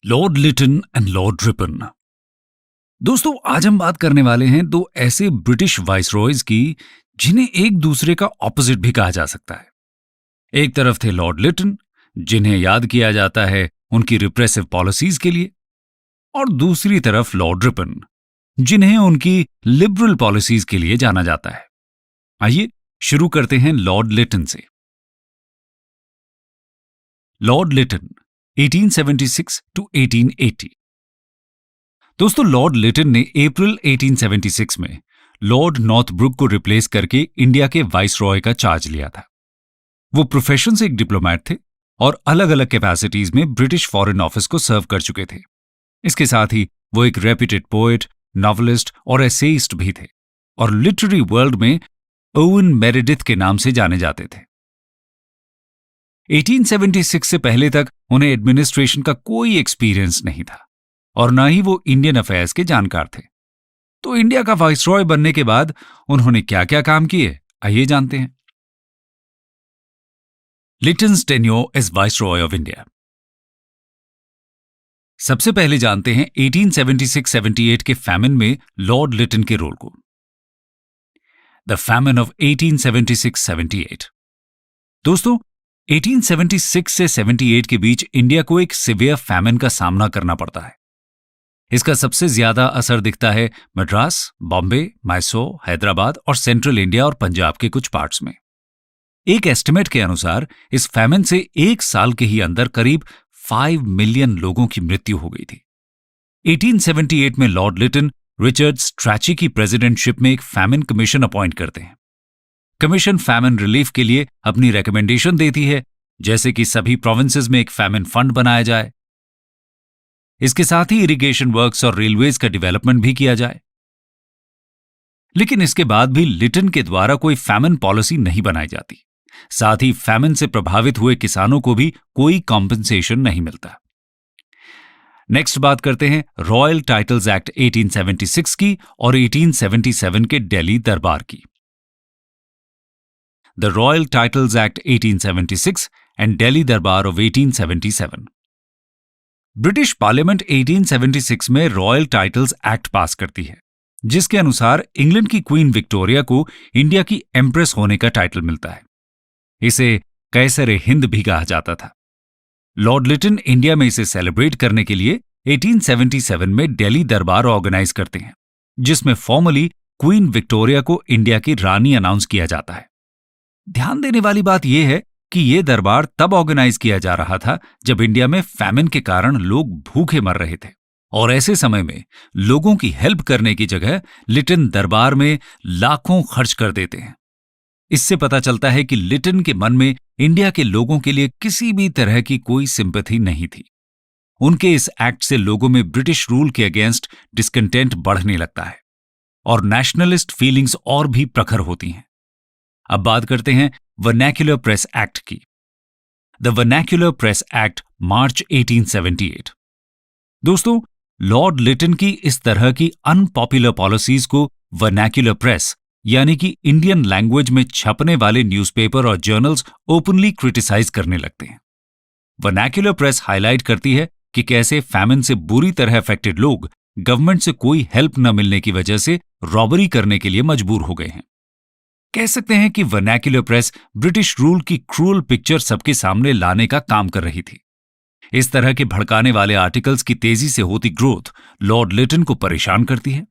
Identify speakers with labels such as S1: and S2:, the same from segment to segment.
S1: Lord Lytton and lord Ripon. दोस्तों, आज हम बात करने वाले हैं दो ऐसे ब्रिटिश वाइसरॉयज की जिन्हें एक दूसरे का ऑपोजिट भी कहा जा सकता है। एक तरफ थे लॉर्ड लिटन, जिन्हें याद किया जाता है उनकी रिप्रेसिव पॉलिसीज के लिए, और दूसरी तरफ लॉर्ड रिपन, जिन्हें उनकी लिबरल पॉलिसीज के लिए जाना जाता है। आइए शुरू करते हैं लॉर्ड लिटन से। Lord Lytton 1876 to 1880। दोस्तों, लॉर्ड लिटन ने अप्रैल 1876 में लॉर्ड नॉर्थब्रुक को रिप्लेस करके इंडिया के वाइसरॉय का चार्ज लिया था। वो प्रोफेशन से एक डिप्लोमेट थे और अलग अलग कैपेसिटीज में ब्रिटिश फॉरेन ऑफिस को सर्व कर चुके थे। इसके साथ ही वो एक रेप्यूटेड पोएट, नॉवेलिस्ट और एसेइस्ट भी थे और लिटरेरी वर्ल्ड में ओवन मेरेडिथ के नाम से जाने जाते थे। 1876 से पहले तक उन्हें एडमिनिस्ट्रेशन का कोई एक्सपीरियंस नहीं था और ना ही वो इंडियन अफेयर्स के जानकार थे। तो इंडिया का वाइसरॉय बनने के बाद उन्होंने क्या क्या काम किए, आइए जानते हैं। Lytton's tenure as viceroy of India. सबसे पहले जानते हैं 1876-78 के फैमिन में लॉर्ड लिटन के रोल को। The famine of 1876-78। दोस्तों, 1876 से 78 के बीच इंडिया को एक सिवियर फैमिन का सामना करना पड़ता है। इसका सबसे ज्यादा असर दिखता है मद्रास, बॉम्बे, मैसूर, हैदराबाद और सेंट्रल इंडिया और पंजाब के कुछ पार्ट्स में। एक एस्टिमेट के अनुसार इस फैमिन से एक साल के ही अंदर करीब 5 मिलियन लोगों की मृत्यु हो गई थी। 1878 में लॉर्ड लिटन रिचर्ड स्ट्रैची की प्रेसिडेंटशिप में एक फैमिन कमीशन अपॉइंट करते हैं। कमीशन फैमिन रिलीफ के लिए अपनी रिकमेंडेशन देती है, जैसे कि सभी प्रोविंसेस में एक फैमिन फंड बनाया जाए। इसके साथ ही इरिगेशन वर्क्स और रेलवेज का डेवलपमेंट भी किया जाए। लेकिन इसके बाद भी लिटन के द्वारा कोई फैमिन पॉलिसी नहीं बनाई जाती। साथ ही फैमिन से प्रभावित हुए किसानों को भी कोई कॉम्पेंसेशन नहीं मिलता। नेक्स्ट बात करते हैं रॉयल टाइटल्स एक्ट 1876 की और 1877 के दिल्ली दरबार की। The royal titles act 1876 and Delhi दरबार ऑफ 1877। ब्रिटिश पार्लियामेंट 1876 में रॉयल टाइटल्स एक्ट पास करती है, जिसके अनुसार इंग्लैंड की क्वीन विक्टोरिया को इंडिया की एम्प्रेस होने का टाइटल मिलता है। इसे कैसर हिंद भी कहा जाता था। लॉर्ड लिटन इंडिया में इसे सेलिब्रेट करने के लिए 1877 में दिल्ली दरबार ऑर्गेनाइज करते हैं, जिसमें फॉर्मली क्वीन विक्टोरिया को इंडिया की रानी अनाउंस किया जाता है। ध्यान देने वाली बात यह है कि यह दरबार तब ऑर्गेनाइज किया जा रहा था जब इंडिया में फैमिन के कारण लोग भूखे मर रहे थे, और ऐसे समय में लोगों की हेल्प करने की जगह लिटन दरबार में लाखों खर्च कर देते हैं। इससे पता चलता है कि लिटन के मन में इंडिया के लोगों के लिए किसी भी तरह की कोई सिंपैथी नहीं थी। उनके इस एक्ट से लोगों में ब्रिटिश रूल के अगेंस्ट डिस्कंटेंट बढ़ने लगता है और नेशनलिस्ट फीलिंग्स और भी प्रखर होती हैं। अब बात करते हैं वर्नैक्युलर प्रेस एक्ट की। द वर्नैक्युलर प्रेस एक्ट, मार्च 1878। दोस्तों, लॉर्ड लिटन की इस तरह की अनपॉपुलर पॉलिसीज को वर्नैक्युलर प्रेस यानी कि इंडियन लैंग्वेज में छपने वाले न्यूज़पेपर और जर्नल्स ओपनली क्रिटिसाइज करने लगते हैं। वर्नैक्युलर प्रेस हाईलाइट करती है कि कैसे फैमिन से बुरी तरह अफेक्टेड लोग गवर्नमेंट से कोई हेल्प न मिलने की वजह से रॉबरी करने के लिए मजबूर हो गए हैं। कह सकते हैं कि वर्नैक्युलर प्रेस ब्रिटिश रूल की क्रूअल पिक्चर सबके सामने लाने का काम कर रही थी। इस तरह के भड़काने वाले आर्टिकल्स की तेजी से होती ग्रोथ लॉर्ड लिटन को परेशान करती है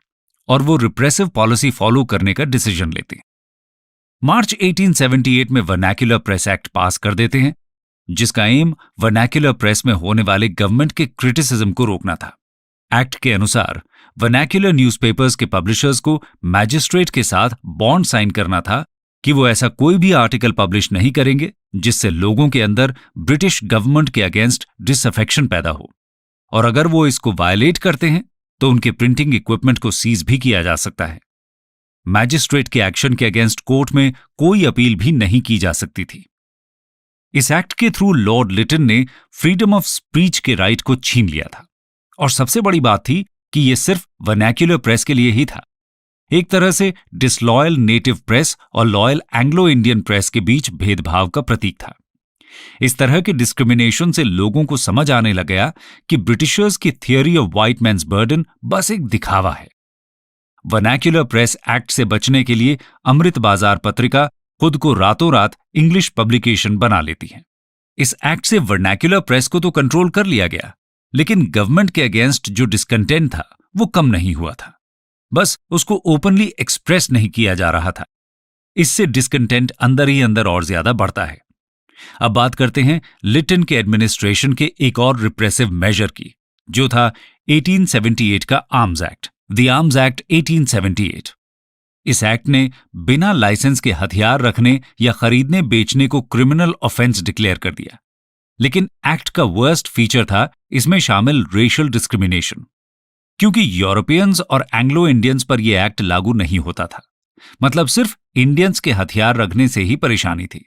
S1: और वो रिप्रेसिव पॉलिसी फॉलो करने का डिसीजन लेते हैं। मार्च 1878 में वर्नैक्युलर प्रेस एक्ट पास कर देते हैं, जिसका एम वर्नैक्युलर प्रेस में होने वाले गवर्नमेंट के क्रिटिसिज्म को रोकना था। एक्ट के अनुसार वर्नैक्युलर न्यूज़पेपर्स के पब्लिशर्स को मैजिस्ट्रेट के साथ बॉन्ड साइन करना था कि वो ऐसा कोई भी आर्टिकल पब्लिश नहीं करेंगे जिससे लोगों के अंदर ब्रिटिश गवर्नमेंट के अगेंस्ट डिसअफेक्शन पैदा हो, और अगर वो इसको वायलेट करते हैं तो उनके प्रिंटिंग इक्विपमेंट को सीज भी किया जा सकता है। मैजिस्ट्रेट के एक्शन के अगेंस्ट कोर्ट में कोई अपील भी नहीं की जा सकती थी। इस एक्ट के थ्रू लॉर्ड लिटन ने फ्रीडम ऑफ स्पीच के राइट को छीन लिया था, और सबसे बड़ी बात थी कि यह सिर्फ वर्नैक्युलर प्रेस के लिए ही था। एक तरह से डिसलॉयल नेटिव प्रेस और लॉयल एंग्लो इंडियन प्रेस के बीच भेदभाव का प्रतीक था। इस तरह के डिस्क्रिमिनेशन से लोगों को समझ आने लग गया कि ब्रिटिशर्स की theory of white man's burden बस एक दिखावा है। वर्नैक्युलर प्रेस एक्ट से बचने के लिए अमृत बाजार पत्रिका खुद को रातों रात इंग्लिश पब्लिकेशन बना लेती है। इस एक्ट से वर्नैक्युलर प्रेस को तो कंट्रोल कर लिया गया, लेकिन गवर्नमेंट के अगेंस्ट जो डिस्कंटेंट था वो कम नहीं हुआ था, बस उसको ओपनली एक्सप्रेस नहीं किया जा रहा था। इससे डिस्कंटेंट अंदर ही अंदर और ज्यादा बढ़ता है। अब बात करते हैं लिटन के एडमिनिस्ट्रेशन के एक और रिप्रेसिव मेजर की, जो था 1878 का arms act, the arms act 1878। इस एक्ट ने बिना लाइसेंस के हथियार रखने या खरीदने बेचने को क्रिमिनल ऑफेंस डिक्लेयर कर दिया। लेकिन एक्ट का वर्स्ट फीचर था इसमें शामिल रेशियल डिस्क्रिमिनेशन, क्योंकि यूरोपियंस और एंग्लो इंडियंस पर यह एक्ट लागू नहीं होता था। मतलब सिर्फ इंडियंस के हथियार रखने से ही परेशानी थी।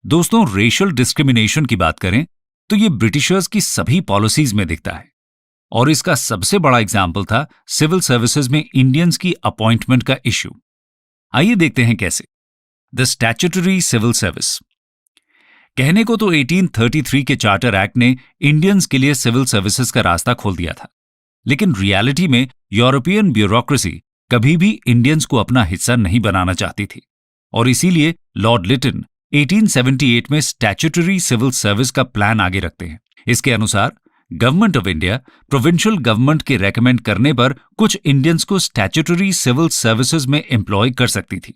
S1: दोस्तों, रेशियल डिस्क्रिमिनेशन की बात करें तो ये ब्रिटिशर्स की सभी पॉलिसीज में दिखता है, और इसका सबसे बड़ा एग्जाम्पल था सिविल सर्विसेज में इंडियंस की अपॉइंटमेंट का इश्यू। आइए देखते हैं कैसे। The statutory civil service. कहने को तो 1833 के चार्टर एक्ट ने इंडियंस के लिए सिविल सर्विसेज का रास्ता खोल दिया था, लेकिन रियलिटी में यूरोपियन ब्यूरोक्रेसी कभी भी इंडियंस को अपना हिस्सा नहीं बनाना चाहती थी, और इसीलिए लॉर्ड लिटन 1878 में स्टैट्यूटरी सिविल सर्विस का प्लान आगे रखते हैं। इसके अनुसार government of India provincial government के रेकमेंड करने पर कुछ इंडियंस को स्टैट्यूटरी सिविल सर्विसेज में एम्प्लॉय कर सकती थी,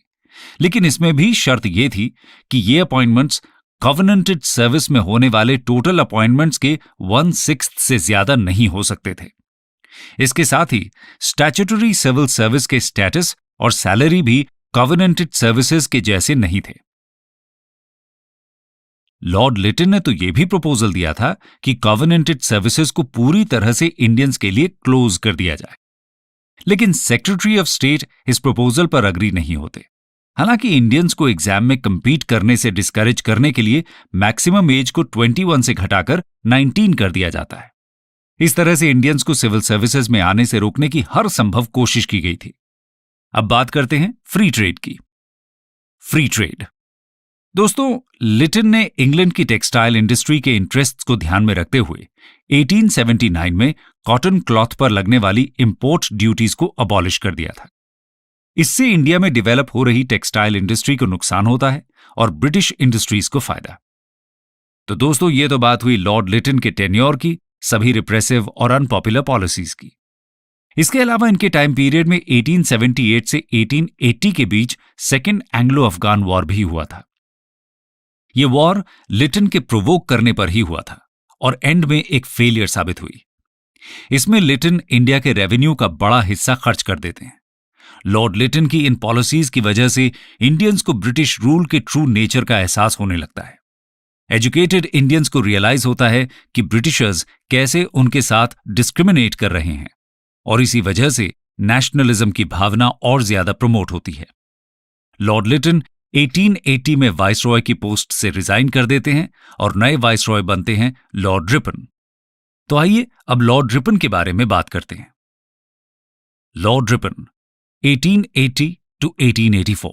S1: लेकिन इसमें भी शर्त यह थी कि ये अपॉइंटमेंट्स कॉवेनेंटेड सर्विस में होने वाले टोटल अपॉइंटमेंट्स के 1/6 से ज्यादा नहीं हो सकते थे। इसके साथ ही स्टैट्यूटरी सिविल सर्विस के स्टेटस और सैलरी भी कॉवेनेंटेड सर्विसेज के जैसे नहीं थे। लॉर्ड लिटन ने तो यह भी प्रपोजल दिया था कि कॉवेनेंटेड सर्विसेज को पूरी तरह से इंडियंस के लिए क्लोज कर दिया जाए, लेकिन सेक्रेटरी ऑफ स्टेट इस प्रपोजल पर अग्री नहीं होते। हालांकि इंडियंस को एग्जाम में कंपीट करने से डिस्करेज करने के लिए मैक्सिमम एज को 21 से घटाकर 19 कर दिया जाता है। इस तरह से इंडियंस को सिविल सर्विसेज में आने से रोकने की हर संभव कोशिश की गई थी। अब बात करते हैं फ्री ट्रेड की। Free trade. दोस्तों, लिटन ने इंग्लैंड की टेक्सटाइल इंडस्ट्री के इंटरेस्ट्स को ध्यान में रखते हुए 1879 में कॉटन क्लॉथ पर लगने वाली इंपोर्ट ड्यूटीज को अबॉलिश कर दिया था। इससे इंडिया में डेवलप हो रही टेक्सटाइल इंडस्ट्री को नुकसान होता है और ब्रिटिश इंडस्ट्रीज को फायदा। तो दोस्तों, ये तो बात हुई लॉर्ड लिटन के टेन्योर की, सभी रिप्रेसिव और अनपॉपुलर पॉलिसीज की। इसके अलावा इनके टाइम पीरियड में 1878 से 1880 के बीच सेकेंड एंग्लो अफगान वॉर भी हुआ था। यह वॉर लिटन के प्रोवोक करने पर ही हुआ था और एंड में एक फेलियर साबित हुई। इसमें लिटन इंडिया के रेवेन्यू का बड़ा हिस्सा खर्च कर देते हैं। लॉर्ड लिटन की इन पॉलिसीज की वजह से इंडियंस को ब्रिटिश रूल के ट्रू नेचर का एहसास होने लगता है। एजुकेटेड इंडियंस को रियलाइज होता है कि ब्रिटिशर्स कैसे उनके साथ डिस्क्रिमिनेट कर रहे हैं, और इसी वजह से नेशनलिज्म की भावना और ज्यादा प्रमोट होती है। लॉर्ड लिटन 1880 में वाइसरॉय की पोस्ट से रिजाइन कर देते हैं और नए वाइसरॉय बनते हैं लॉर्ड रिपन। तो आइए अब लॉर्ड रिपन के बारे में बात करते हैं। Lord Ripon 1880 to 1884।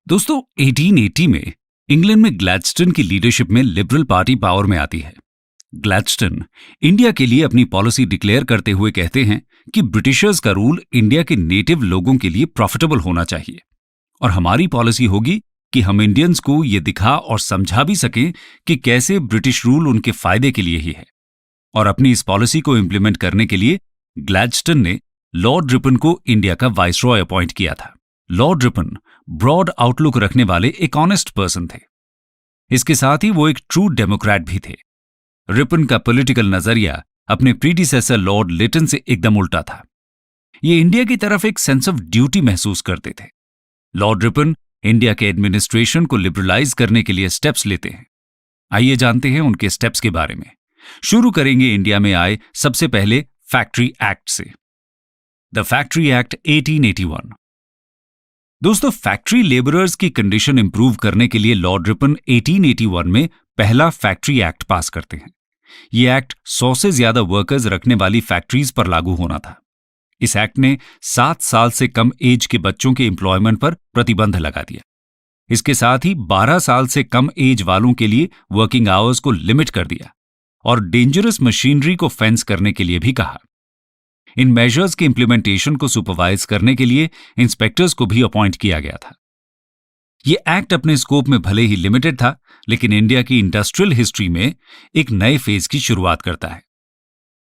S1: दोस्तों, 1880 में इंग्लैंड में ग्लैडस्टन की लीडरशिप में लिबरल पार्टी पावर में आती है। ग्लैडस्टन इंडिया के लिए अपनी पॉलिसी डिक्लेयर करते हुए कहते हैं कि ब्रिटिशर्स का रूल इंडिया के नेटिव लोगों के लिए प्रॉफिटेबल होना चाहिए, और हमारी पॉलिसी होगी कि हम इंडियंस को ये दिखा और समझा भी सकें कि कैसे ब्रिटिश रूल उनके फायदे के लिए ही है। और अपनी इस पॉलिसी को इंप्लीमेंट करने के लिए ग्लैडस्टन ने लॉर्ड रिपन को इंडिया का वाइसरॉय अपॉइंट किया था। लॉर्ड रिपन ब्रॉड आउटलुक रखने वाले एक ऑनेस्ट पर्सन थे। इसके साथ ही वो एक ट्रू डेमोक्रेट भी थे। रिपन का पॉलिटिकल नजरिया अपने प्रीडिसेसर लॉर्ड लिटन से एकदम उल्टा था। ये इंडिया की तरफ एक सेंस ऑफ ड्यूटी महसूस करते थे। लॉर्ड रिपन इंडिया के एडमिनिस्ट्रेशन को लिबरलाइज करने के लिए स्टेप्स लेते हैं। आइए जानते हैं उनके स्टेप्स के बारे में। शुरू करेंगे इंडिया में आए सबसे पहले फैक्ट्री एक्ट से। The factory act 1881। दोस्तों, फैक्ट्री लेबरर्स की कंडीशन इंप्रूव करने के लिए लॉर्ड रिपन 1881 में पहला फैक्ट्री एक्ट पास करते हैं। यह एक्ट 100 से ज्यादा वर्कर्स रखने वाली फैक्ट्रीज पर लागू होना था। इस एक्ट ने 7 साल से कम एज के बच्चों के एम्प्लॉयमेंट पर प्रतिबंध लगा दिया। इसके साथ ही 12 साल से कम एज वालों के लिए वर्किंग आवर्स को लिमिट कर दिया और डेंजरस मशीनरी को फेंस करने के लिए भी कहा। इन मेजर्स के इंप्लीमेंटेशन को सुपरवाइज करने के लिए इंस्पेक्टर्स को भी अपॉइंट किया गया था। यह एक्ट अपने स्कोप में भले ही लिमिटेड था, लेकिन इंडिया की इंडस्ट्रियल हिस्ट्री में एक नए फेज की शुरुआत करता है।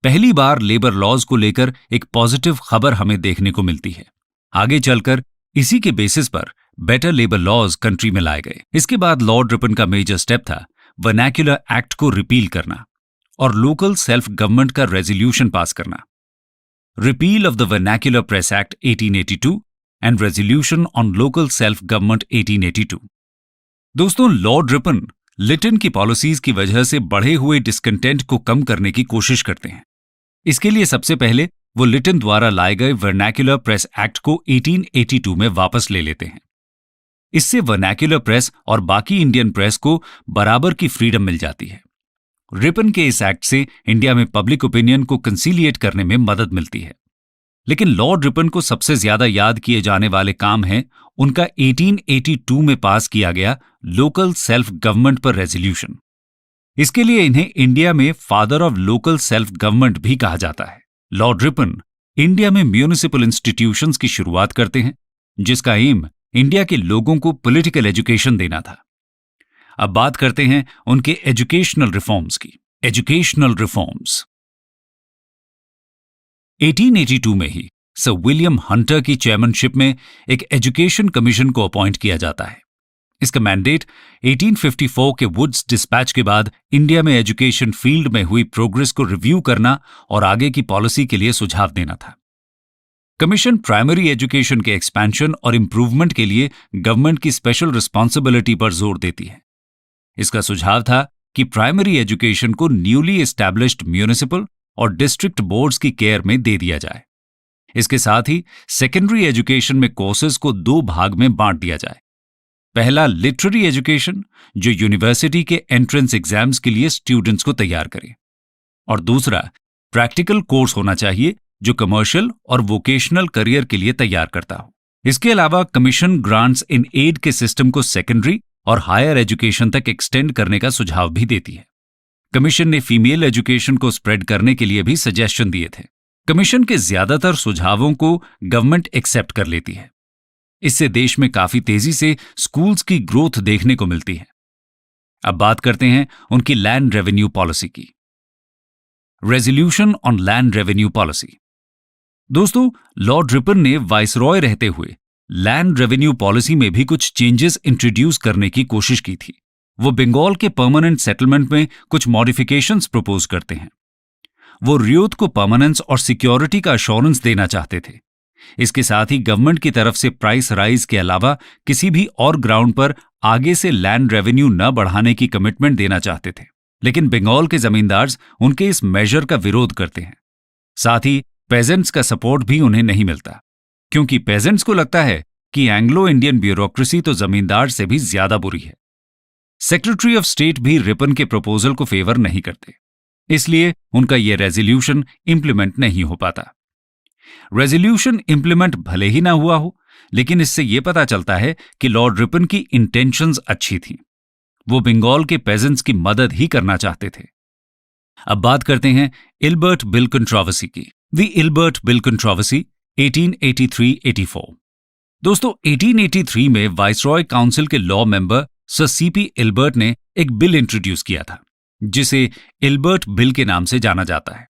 S1: पहली बार लेबर लॉज को लेकर एक पॉजिटिव खबर हमें देखने को मिलती है। आगे चलकर इसी के बेसिस पर बेटर लेबर लॉज कंट्री में लाए गए। इसके बाद लॉर्ड रिपन का मेजर स्टेप था वर्नाक्युलर एक्ट को रिपील करना और लोकल सेल्फ गवर्नमेंट का रेजोल्यूशन पास करना। Repeal of the vernacular press act 1882 and resolution on local self government 1882। दोस्तों, लॉर्ड रिपन लिटन की पॉलिसीज की वजह से बढ़े हुए डिस्कंटेंट को कम करने की कोशिश करते हैं। इसके लिए सबसे पहले वो लिटन द्वारा लाए गए वर्नाक्युलर प्रेस एक्ट को 1882 में वापस ले लेते हैं। इससे वर्नाक्युलर प्रेस और बाकी इंडियन प्रेस को बराबर की फ्रीडम मिल जाती है। रिपन के इस एक्ट से इंडिया में पब्लिक ओपिनियन को कंसीलिएट करने में मदद मिलती है। लेकिन लॉर्ड रिपन को सबसे ज्यादा याद किए जाने वाले काम है उनका 1882 में पास किया गया लोकल सेल्फ गवर्नमेंट पर रेजोल्यूशन। इसके लिए इन्हें इंडिया में father of local self government भी कहा जाता है। लॉर्ड रिपन इंडिया में म्यूनिसिपल इंस्टीट्यूशंस की शुरुआत करते हैं, जिसका एम इंडिया के लोगों को पॉलिटिकल एजुकेशन देना था। अब बात करते हैं उनके एजुकेशनल रिफॉर्म्स की। एजुकेशनल रिफॉर्म्स 1882 में ही सर विलियम हंटर की चेयरमैनशिप में एक एजुकेशन कमीशन को अपॉइंट किया जाता है। इसका मैंडेट 1854 के वुड्स डिस्पैच के बाद इंडिया में एजुकेशन फील्ड में हुई प्रोग्रेस को रिव्यू करना और आगे की पॉलिसी के लिए सुझाव देना था। कमीशन प्राइमरी एजुकेशन के एक्सपेंशन और इंप्रूवमेंट के लिए गवर्नमेंट की स्पेशल रिस्पॉन्सिबिलिटी पर जोर देती है। इसका सुझाव था कि प्राइमरी एजुकेशन को न्यूली एस्टैब्लिश्ड म्यूनिसिपल और डिस्ट्रिक्ट बोर्ड्स की केयर में दे दिया जाए। इसके साथ ही सेकेंडरी एजुकेशन में कोर्सेज को 2 भाग में बांट दिया जाए। पहला लिटरेरी एजुकेशन, जो यूनिवर्सिटी के एंट्रेंस एग्जाम्स के लिए स्टूडेंट्स को तैयार करे, और दूसरा प्रैक्टिकल कोर्स होना चाहिए जो कमर्शियल और वोकेशनल करियर के लिए तैयार करता हो। इसके अलावा कमीशन ग्रांट्स इन एड के सिस्टम को सेकेंडरी और हायर एजुकेशन तक एक्सटेंड करने का सुझाव भी देती है। कमीशन ने फीमेल एजुकेशन को स्प्रेड करने के लिए भी सजेशन दिए थे। कमीशन के ज्यादातर सुझावों को गवर्नमेंट एक्सेप्ट कर लेती है। इससे देश में काफी तेजी से स्कूल्स की ग्रोथ देखने को मिलती है। अब बात करते हैं उनकी लैंड रेवेन्यू पॉलिसी की। Resolution on land revenue policy. दोस्तों, लॉर्ड रिपन ने वाइसरॉय रहते हुए लैंड रेवेन्यू पॉलिसी में भी कुछ चेंजेस इंट्रोड्यूस करने की कोशिश की थी। वो बंगाल के परमानेंट सेटलमेंट में कुछ मॉडिफिकेशंस प्रपोज करते हैं। वो रियोत को परमानेंस और सिक्योरिटी का अश्योरेंस देना चाहते थे। इसके साथ ही गवर्नमेंट की तरफ से प्राइस राइज के अलावा किसी भी और ग्राउंड पर आगे से लैंड रेवेन्यू न बढ़ाने की कमिटमेंट देना चाहते थे। लेकिन बंगाल के जमींदार उनके इस मेजर का विरोध करते हैं। साथ ही पेजेंट्स का सपोर्ट भी उन्हें नहीं मिलता, क्योंकि पेजेंट्स को लगता है कि एंग्लो इंडियन ब्यूरोक्रेसी तो जमींदार से भी ज्यादा बुरी है। सेक्रेटरी ऑफ स्टेट भी रिपन के प्रपोजल को फेवर नहीं करते, इसलिए उनका यह रेजोल्यूशन इंप्लीमेंट नहीं हो पाता। रेजोल्यूशन इंप्लीमेंट भले ही ना हुआ हो, लेकिन इससे यह पता चलता है कि लॉर्ड रिपन की इंटेंशंस अच्छी थीं। वो बंगाल के पेजेंट्स की मदद ही करना चाहते थे। अब बात करते हैं इल्बर्ट बिल कंट्रोवर्सी की। The Ilbert bill controversy 1883-84। दोस्तों, 1883 में वाइसरॉय काउंसिल के law member sir CP Ilbert ने एक बिल इंट्रोड्यूस किया था, जिसे इल्बर्ट बिल के नाम से जाना जाता है।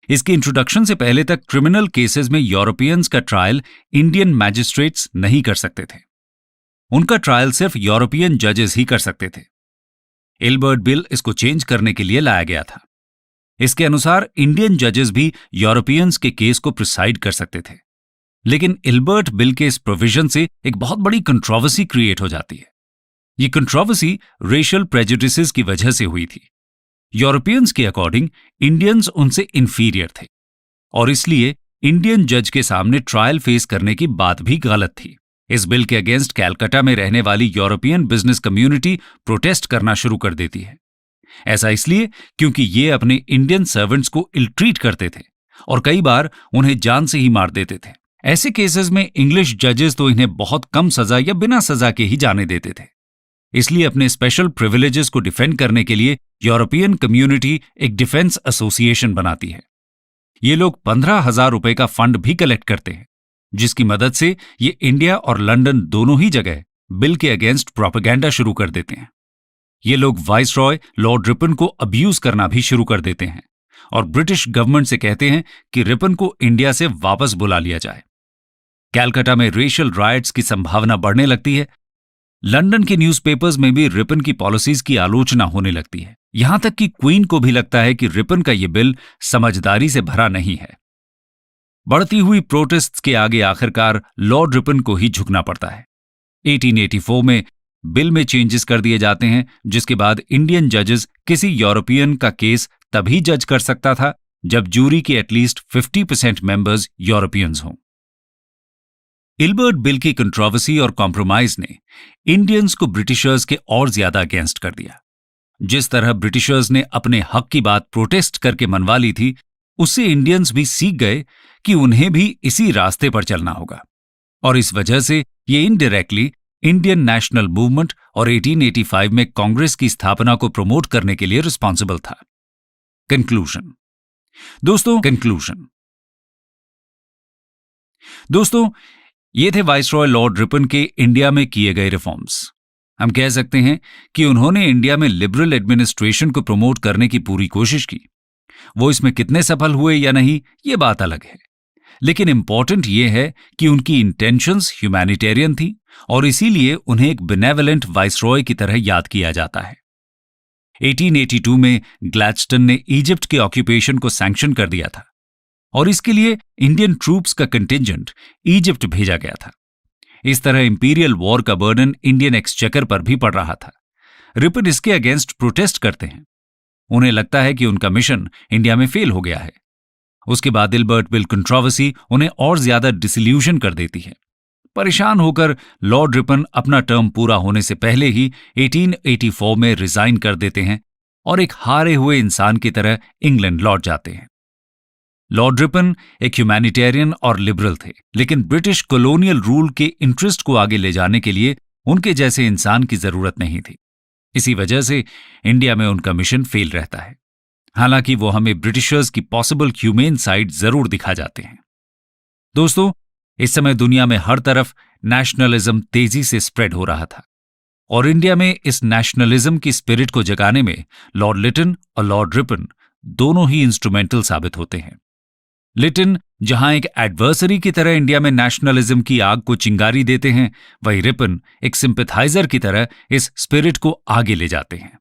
S1: इसके इंट्रोडक्शन से पहले तक क्रिमिनल केसेस में यूरोपियंस का ट्रायल इंडियन मैजिस्ट्रेट्स नहीं कर सकते थे। उनका ट्रायल सिर्फ यूरोपियन जजेस ही कर सकते थे। इल्बर्ट बिल इसको चेंज करने के लिए लाया गया था। इसके अनुसार इंडियन जजेस भी यूरोपियंस के केस को प्रिसाइड कर सकते थे। लेकिन इल्बर्ट बिल के इस प्रोविजन से एक बहुत बड़ी कंट्रोवर्सी क्रिएट हो जाती है। ये कंट्रोवर्सी रेशियल प्रेजुडिसेस की वजह से हुई थी। यूरोपियंस के अकॉर्डिंग इंडियंस उनसे इंफीरियर थे और इसलिए इंडियन जज के सामने ट्रायल फेस करने की बात भी गलत थी। इस बिल के अगेंस्ट कैलकाटा में रहने वाली यूरोपियन बिजनेस कम्युनिटी प्रोटेस्ट करना शुरू कर देती है। ऐसा इसलिए क्योंकि ये अपने इंडियन सर्वेंट्स को इल ट्रीट करते थे और कई बार उन्हें जान से ही मार देते थे। ऐसे केसेस में इंग्लिश जजेस तो इन्हें बहुत कम सजा या बिना सजा के ही जाने देते थे। इसलिए अपने स्पेशल प्रिविलेजेस को डिफेंड करने के लिए यूरोपियन कम्युनिटी एक डिफेंस एसोसिएशन बनाती है। ये लोग 15,000 रुपए का फंड भी कलेक्ट करते हैं, जिसकी मदद से ये इंडिया और लंदन दोनों ही जगह बिल के अगेंस्ट प्रोपेगेंडा शुरू कर देते हैं। ये लोग वाइसरॉय लॉर्ड रिपन को अब्यूज करना भी शुरू कर देते हैं और ब्रिटिश गवर्नमेंट से कहते हैं कि रिपन को इंडिया से वापस बुला लिया जाए। कैलकाटा में रेशियल राइट्स की संभावना बढ़ने लगती है। लंदन के न्यूज़पेपर्स में भी रिपन की पॉलिसीज की आलोचना होने लगती है। यहां तक कि क्वीन को भी लगता है कि रिपन का यह बिल समझदारी से भरा नहीं है। बढ़ती हुई प्रोटेस्ट्स के आगे आखिरकार लॉर्ड रिपन को ही झुकना पड़ता है। 1884 में बिल में चेंजेस कर दिए जाते हैं, जिसके बाद इंडियन जजेस किसी यूरोपियन का केस तभी जज कर सकता था जब जूरी के एटलीस्ट 50% मेंबर्स यूरोपियंस हों। इल्बर्ट बिल की कंट्रोवर्सी और कॉम्प्रोमाइज ने इंडियंस को ब्रिटिशर्स के और ज्यादा अगेंस्ट कर दिया। जिस तरह ब्रिटिशर्स ने अपने हक की बात प्रोटेस्ट करके मनवा ली थी, उससे इंडियंस भी सीख गए कि उन्हें भी इसी रास्ते पर चलना होगा, और इस वजह से ये इनडायरेक्टली इंडियन नेशनल मूवमेंट और 1885 में कांग्रेस की स्थापना को प्रमोट करने के लिए रिस्पॉन्सिबल था। कंक्लूजन दोस्तों, ये थे वाइसरॉय लॉर्ड रिपन के इंडिया में किए गए रिफॉर्म्स। हम कह सकते हैं कि उन्होंने इंडिया में लिबरल एडमिनिस्ट्रेशन को प्रमोट करने की पूरी कोशिश की। वो इसमें कितने सफल हुए या नहीं, ये बात अलग है, लेकिन इंपॉर्टेंट ये है कि उनकी इंटेंशंस ह्यूमैनिटेरियन थी और इसीलिए उन्हें एक बेनेवलेंट वाइसरॉय की तरह याद किया जाता है। 1882 में ग्लैडस्टन ने इजिप्ट के ऑक्यूपेशन को सैंक्शन कर दिया था और इसके लिए इंडियन ट्रूप्स का कंटिंजेंट इजिप्ट भेजा गया था। इस तरह इंपीरियल वॉर का बर्डन इंडियन एक्सचेकर पर भी पड़ रहा था। रिपन इसके अगेंस्ट प्रोटेस्ट करते हैं। उन्हें लगता है कि उनका मिशन इंडिया में फेल हो गया है। उसके बाद इल्बर्ट बिल कंट्रोवर्सी उन्हें और ज्यादा डिसल्यूशन कर देती है। परेशान होकर लॉर्ड रिपन अपना टर्म पूरा होने से पहले ही 1884 में रिजाइन कर देते हैं और एक हारे हुए इंसान की तरह इंग्लैंड लौट जाते हैं। लॉर्ड रिपन एक ह्यूमैनिटेरियन और लिबरल थे, लेकिन ब्रिटिश कॉलोनियल रूल के इंटरेस्ट को आगे ले जाने के लिए उनके जैसे इंसान की जरूरत नहीं थी। इसी वजह से इंडिया में उनका मिशन फेल रहता है। हालांकि वो हमें ब्रिटिशर्स की पॉसिबल ह्यूमेन साइड जरूर दिखा जाते हैं। दोस्तों, इस समय दुनिया में हर तरफ नेशनलिज्म तेजी से स्प्रेड हो रहा था और इंडिया में इस नेशनलिज्म की स्पिरिट को जगाने में लॉर्ड लिटन और लॉर्ड रिपन दोनों ही इंस्ट्रूमेंटल साबित होते हैं। लिटन जहां एक एडवर्सरी की तरह इंडिया में नेशनलिज्म की आग को चिंगारी देते हैं, वहीं रिपन एक सिंपैथाइजर की तरह इस स्पिरिट को आगे ले जाते हैं।